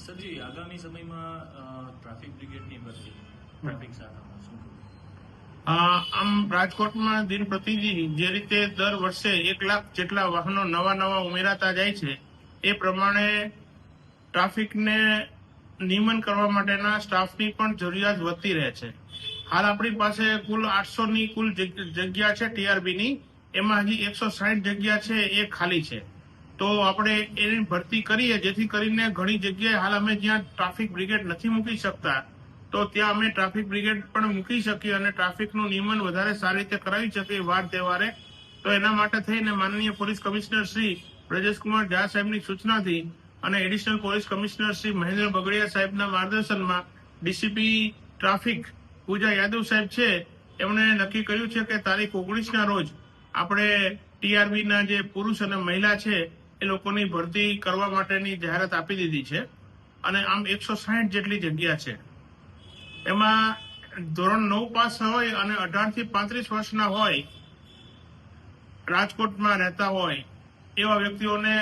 સરજી, આગામી સમયમાં ટ્રાફિક બ્રિગેડની ભરતી ટ્રાફિક શાખામાં શું કહેવું? આમ રાજકોટમાં દિન પ્રતિદિન જે રીતે દર વર્ષે 1 લાખ જેટલા વાહનો નવા ઉમેરાતા જાય છે એ પ્રમાણે ટ્રાફિકને નિયમન કરવા માટેના સ્ટાફની પણ જરૂરિયાત વધતી રહે છે. હાલ આપણી પાસે કુલ 800ની કુલ જગ્યા છે ટીઆરબીની, એમાં હજી 160 જગ્યા છે એ ખાલી છે. તો આપણે એની ભરતી કરીએ જેથી કરીને ઘણી જગ્યાએ હાલ અમે જ્યાં ટ્રાફિક બ્રિગેડ નથી મૂકી શકતા તો ત્યાં અમે ટ્રાફિક બ્રિગેડ પણ મૂકી શકીએ અને ટ્રાફિકનું નિયમન વધારે સારી રીતે કરાવી શકીએ વાર તહેવારે. તો એના માટે થઈને માનનીય પોલીસ કમિશનર શ્રી બ્રજેશકુમાર ઝા સાહેબની સૂચનાથી અને additional police commissioner Shri Mahendra Bagadiya સાહેબના માર્ગદર્શનમાં ડીસીપી ટ્રાફિક પૂજા યાદવ સાહેબ છે એમણે નક્કી કર્યું છે કે તારીખ 19ના રોજ આપણે ટીઆરબીના જે પુરુષ અને મહિલા છે એ લોકોની ભરતી કરવા માટેની જાહેરાત આપી દીધી છે અને આમ 160 જેટલી જગ્યા છે. એમાં ધોરણ 9 પાસ હોય અને 18 થી 35 વર્ષના હોય, રાજકોટમાં રહેતા હોય એવા વ્યક્તિઓને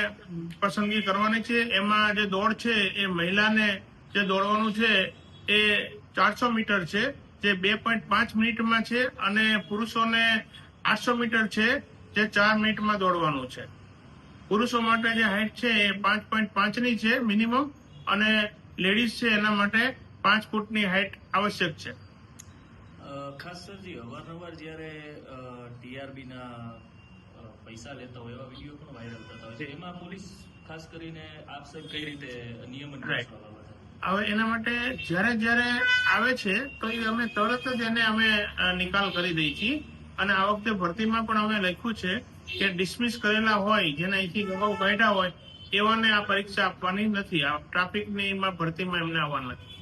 પસંદગી કરવાની છે. એમાં જે દોડ છે એ મહિલાને જે દોડવાનું છે એ 400 મીટર છે જે 2.5 મિનિટમાં છે અને પુરુષોને 800 મીટર છે જે 4 મિનિટમાં દોડવાનું છે. પુરુષો માટે જે હાઈટ છે એ 5.5ની છે મિનિમમ અને લેડીઝ છે એના માટે 5 ફૂટની હાઈટ આવશ્યક છે. ખાસ સરજી, અવારનવાર જ્યારે ટીઆરબીના પૈસા લેતા હોય એવા વિડીયો પણ વાયરલ થતા હોય છે, એમાં પોલીસ ખાસ કરીને આપ સાહેબ કઈ રીતે નિયમન કરશો? હવે એના માટે જ્યારે આવે છે તો એ અમે તરત જ એને અમે નિકાલ કરી દઈએ છીએ અને આ વખતે ભરતીમાં પણ અમે લખ્યું છે કે ડિસમિસ કરેલા હોય જેને અહીંથી અગાઉ કાઢ્યા હોય એવાને આ પરીક્ષા આપવાની નથી. આ ટ્રાફિકની ભરતીમાં એમને આવવાનું નથી.